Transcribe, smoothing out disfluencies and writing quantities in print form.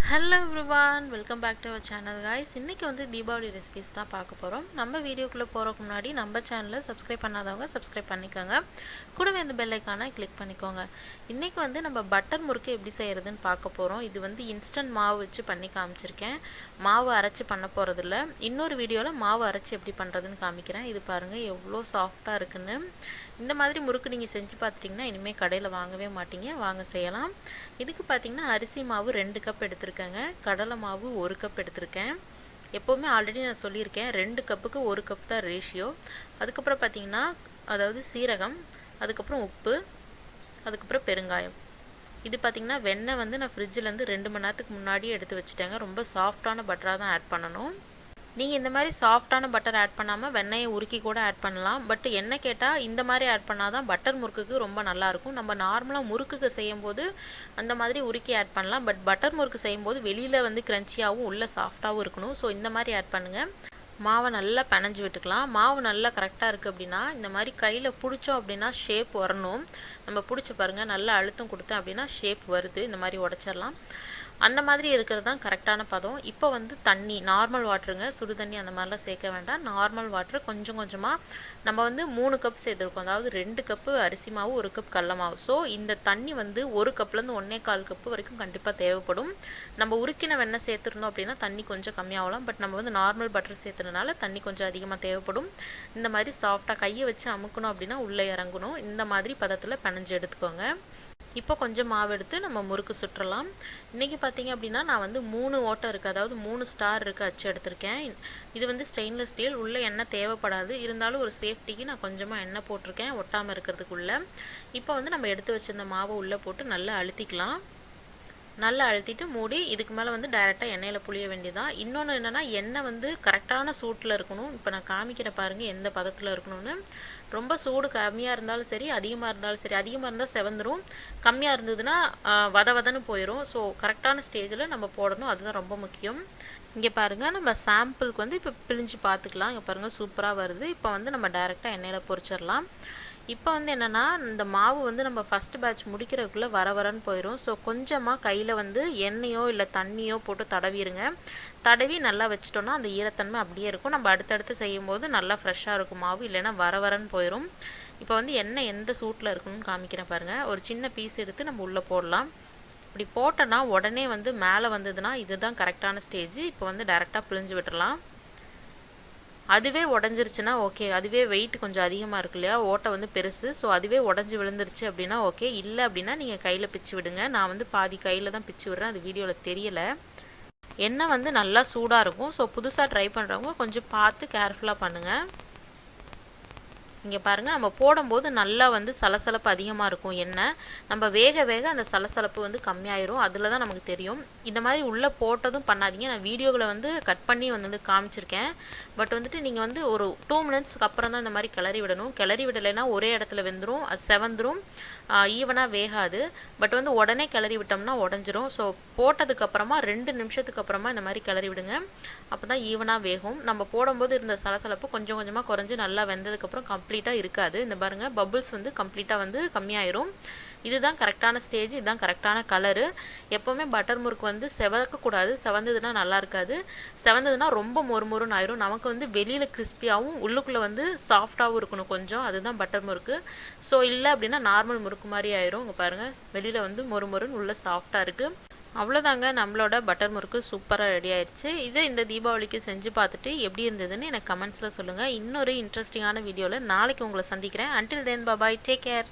Hello everyone, welcome back to our channel guys. இன்னைக்கு வந்து Deepavali recipes தான் பார்க்க போறோம். நம்ம வீடியோக்குள்ள போறதுக்கு முன்னாடி நம்ம சேனலை சப்ஸ்கிரைப் பண்ணாதவங்க சப்ஸ்கிரைப் பண்ணிக்கோங்க. கூடவே அந்த பெல் ஐகானை கிளிக் பண்ணிக்கோங்க. இன்னைக்கு வந்து நம்ம பட்டர் முறுக்கு எப்படி செய்யறதுன்னு பார்க்க போறோம். இது வந்து இன்ஸ்டன்ட் மாவு வச்சு பண்ணி காமிச்சிருக்கேன். மாவு அரைச்சு பண்ண போறது இல்ல. இன்னொரு வீடியோல மாவு அரைச்சு எப்படி பண்றதுன்னு காமிக்கிறேன். இது பாருங்க எவ்வளவு சாஃப்ட்டா இருக்குன்னு. இந்த மாதிரி முறுக்கு நீங்க செஞ்சு பார்த்துட்டீங்கன்னா இனிமே கடையில வாங்கவே மாட்டீங்க. வாங்க செய்யலாம். இதுக்கு பாத்தீங்கன்னா அரிசி மாவு 2 கப் எடுத்துர்க்கேங்க. கடலை மாவு 1 கப் எடுத்துர்க்கேன். எப்பவுமே ஆல்ரெடி நான் சொல்லியிருக்கேன் 2 கப்புக்கு 1 கப் தான் ரேஷியோ. அதுக்கு அப்புறம் பாத்தீங்கன்னா அதாவது சீரகம், அதுக்கு அப்புறம் உப்பு, அதுக்கு அப்புறம் பெருங்காயம். இது பாத்தீங்கன்னா வெண்ணெய் வந்து நான் ஃப்ரிட்ஜ்ல இருந்து 2 மணி நேரத்துக்கு முன்னாடியே எடுத்து வச்சிட்டேங்க. ரொம்ப சாஃப்ட்டான பட்டரா தான் ஆட் பண்ணனும். நீங்க இந்த மாதிரி சாஃப்ட்டான பட்டர் ஆட் பண்ணாம வெண்ணெயை உருக்கி கூட ஆட் பண்ணலாம். பட் என்ன கேட்டா இந்த மாதிரி ஆட் பண்ணாதான் பட்டர் முறுக்குக்கு ரொம்ப நல்லா இருக்கும். நம்ம நார்மலா முறுக்குக்கு செய்யும்போது அந்த மாதிரி உருக்கி ஆட் பண்ணலாம். பட் பட்டர் முறுக்கு செய்யும்போது வெளியில வந்து கிரன்ச்சியாவும் உள்ள சாஃப்ட்டாவும் இருக்கணும். சோ இந்த மாதிரி ஆட் பண்ணுங்க. மாவை நல்லா பிணைஞ்சு விட்டுக்கலாம். மாவு நல்லா கரெக்டாக இருக்குது அப்படின்னா இந்த மாதிரி கையில் பிடிச்சோம் அப்படின்னா ஷேப் வரணும். நம்ம பிடிச்சி பாருங்கள், நல்லா அழுத்தம் கொடுத்தேன் அப்படின்னா ஷேப் வருது. இந்த மாதிரி உடைச்சிடலாம். அந்த மாதிரி இருக்கிறது தான் கரெக்டான பதம். இப்போ வந்து தண்ணி நார்மல் வாட்டருங்க, சுடு தண்ணி அந்த மாதிரிலாம் சேர்க்க வேண்டாம். நார்மல் வாட்டர் கொஞ்சம் கொஞ்சமாக நம்ம வந்து 3 கப் சேர்த்துருக்கோம். அதாவது 2 கப்பு அரிசி மாவு 1 கப் கடலை மாவு. ஸோ இந்த தண்ணி வந்து 1 கப்லேருந்து 1.25 கப்பு வரைக்கும் கண்டிப்பாக தேவைப்படும். நம்ம உருக்கின வெண்ணெய் சேர்த்துருந்தோம் அப்படின்னா தண்ணி கொஞ்சம் கம்மியாகலாம். பட் நம்ம வந்து நார்மல் பட்டர் சேர்த்துறதுனால தண்ணி கொஞ்சம் அதிகமாக தேவைப்படும். இந்த மாதிரி சாஃப்டாக கையை வச்சு அமுக்கணும் அப்படின்னா உள்ளே இறங்கணும். இந்த மாதிரி பதத்தில் பிணைஞ்சு எடுத்துக்கோங்க. இப்போ கொஞ்சம் மாவு எடுத்து நம்ம முறுக்கு சுற்றலாம். இன்றைக்கி பார்த்தீங்க அப்படின்னா நான் வந்து 3 ஓட்டை இருக்குது, அதாவது 3 ஸ்டார் இருக்குது அச்சு எடுத்திருக்கேன். இது வந்து ஸ்டெயின்லெஸ் ஸ்டீல், உள்ளே எண்ணெய் தேவைப்படாது. இருந்தாலும் ஒரு சேஃப்டிக்கு நான் கொஞ்சமாக எண்ணெய் போட்டிருக்கேன் ஒட்டாமல் இருக்கிறதுக்குள்ளே. இப்போ வந்து நம்ம எடுத்து வச்சிருந்த மாவை உள்ளே போட்டு நல்லா அழுத்திக்கலாம். நல்லா அழுத்திட்டு மூடி இதுக்கு மேலே வந்து டைரெக்டாக எண்ணெயில் புளிய வேண்டியதான். இன்னொன்று என்னென்னா எண்ணெய் வந்து கரெக்டான சூட்டில் இருக்கணும். இப்போ நான் காமிக்கிற பாருங்கள் எந்த பதத்தில் இருக்கணும்னு. ரொம்ப சூடு கம்மியாக இருந்தாலும் சரி, அதிகமாக இருந்தாலும் சரி. அதிகமாக இருந்தால் செவந்துடும், கம்மியாக இருந்ததுன்னா வதன்னு போயிடும். ஸோ கரெக்டான ஸ்டேஜில் நம்ம போடணும், அதுதான் ரொம்ப முக்கியம். இங்கே பாருங்கள், நம்ம சாம்பிளுக்கு வந்து இப்போ பிழிஞ்சு பார்த்துக்கலாம். இங்கே பாருங்கள் சூப்பராக வருது. இப்போ வந்து நம்ம டைரெக்டாக எண்ணெயில் பொரிச்சிடலாம். இப்போ வந்து என்னென்னா இந்த மாவு வந்து நம்ம ஃபஸ்ட் பேட்ச் முடிக்கிறதுக்குள்ளே வரன்னு போயிடும். ஸோ கொஞ்சமாக கையில் வந்து எண்ணெயோ இல்லை தண்ணியோ போட்டு தடவிடுங்க. தடவி நல்லா வச்சிட்டோன்னா அந்த ஈரத்தன்மை அப்படியே இருக்கும். நம்ம அடுத்தடுத்து செய்யும்போது நல்லா ஃப்ரெஷ்ஷாக இருக்கும் மாவு, இல்லைன்னா வரன்னு போயிடும். இப்போ வந்து எண்ணெய் எந்த சூட்டில் இருக்கணும்னு காமிக்கிறேன் பாருங்கள். ஒரு சின்ன பீஸ் எடுத்து நம்ம உள்ளே போடலாம். இப்படி போட்டோன்னா உடனே வந்து மேலே வந்ததுன்னா இதுதான் கரெக்டான ஸ்டேஜ். இப்போ வந்து டைரெக்டாக பிழிஞ்சு விட்டுறலாம். அதுவே உடஞ்சிருச்சுன்னா ஓகே, அதுவே வெயிட் கொஞ்சம் அதிகமாக இருக்கு இல்லையா, ஓட்டை வந்து பெருசு. ஸோ அதுவே உடஞ்சி விழுந்துருச்சு அப்படின்னா ஓகே. இல்லை அப்படின்னா நீங்கள் கையில் பிச்சு விடுங்க. நான் வந்து பாதி கையில் தான் பிச்சு விடுறேன், அது வீடியோவில் தெரியலை. எண்ணெய் வந்து நல்லா சூடாக இருக்கும். ஸோ புதுசாக ட்ரை பண்ணுறவங்க கொஞ்சம் பார்த்து கேர்ஃபுல்லாக பண்ணுங்கள். இங்கே பாருங்கள், நம்ம போடும்போது நல்லா வந்து சலசலப்பு அதிகமாக இருக்கும் எண்ணெய். நம்ம வேக வேக அந்த சலசலப்பு வந்து கம்மியாயிரும். அதில் தான் நமக்கு தெரியும். இந்த மாதிரி உள்ளே போட்டதும் பண்ணாதீங்க. நான் வீடியோவில் வந்து கட் பண்ணி வந்து காமிச்சிருக்கேன். பட் வந்துட்டு நீங்கள் வந்து ஒரு 2 மினிட்ஸ்க்கு அப்புறம் தான் இந்த மாதிரி கிளறி விடணும். கிளறி விடலைன்னா ஒரே இடத்துல வெந்துடும், அது செவந்துடும், ஈவனாக வேகாது. பட் வந்து உடனே கிளறி விட்டோம்னா உடஞ்சிரும். ஸோ போட்டதுக்கப்புறமா 2 நிமிஷத்துக்கு அப்புறமா இந்த மாதிரி கிளறி விடுங்க. அப்போ தான் ஈவனாக வேகும். நம்ம போடும்போது இருந்த சலசலப்பு கொஞ்சம் கொஞ்சமாக குறைஞ்சி நல்லா வெந்ததுக்கப்புறம் கம்ப்ளீட்டாக இருக்காது. இந்த பாருங்கள், பபுள்ஸ் வந்து கம்ப்ளீட்டாக வந்து கம்மியாயிரும். இதுதான் கரெக்டான ஸ்டேஜ், இதுதான் கரெக்டான கலரு. எப்போவுமே பட்டர் முறுக்கு வந்து செவக்கக்கூடாது. செவந்ததுன்னா நல்லா இருக்காது. செவந்ததுன்னா ரொம்ப மொறுமொறுன்னு ஆயிரும். நமக்கு வந்து வெளியில் கிறிஸ்பியாகவும் உள்ளுக்குள்ளே வந்து சாஃப்டாகவும் இருக்கணும் கொஞ்சம். அதுதான் பட்டர் முறுக்கு. ஸோ இல்லை அப்படின்னா நார்மல் முறுக்கு மாதிரி ஆயிரும். இங்கே பாருங்கள், வெளியில் வந்து மொறுமொறுன்னு உள்ள சாஃப்டாக இருக்குது. அவ்வளோதாங்க, நம்மளோட பட்டர் முறுக்கு சூப்பராக ரெடி ஆயிடுச்சு. இதை இந்த தீபாவளிக்கு செஞ்சு பார்த்துட்டு எப்படி இருந்ததுன்னு எனக்கு கமெண்ட்ஸில் சொல்லுங்கள். இன்னொரு இன்ட்ரெஸ்டிங்கான வீடியோவில் நாளைக்கு உங்களை சந்திக்கிறேன். அன்டில் தென் பாய், டேக் கேர்.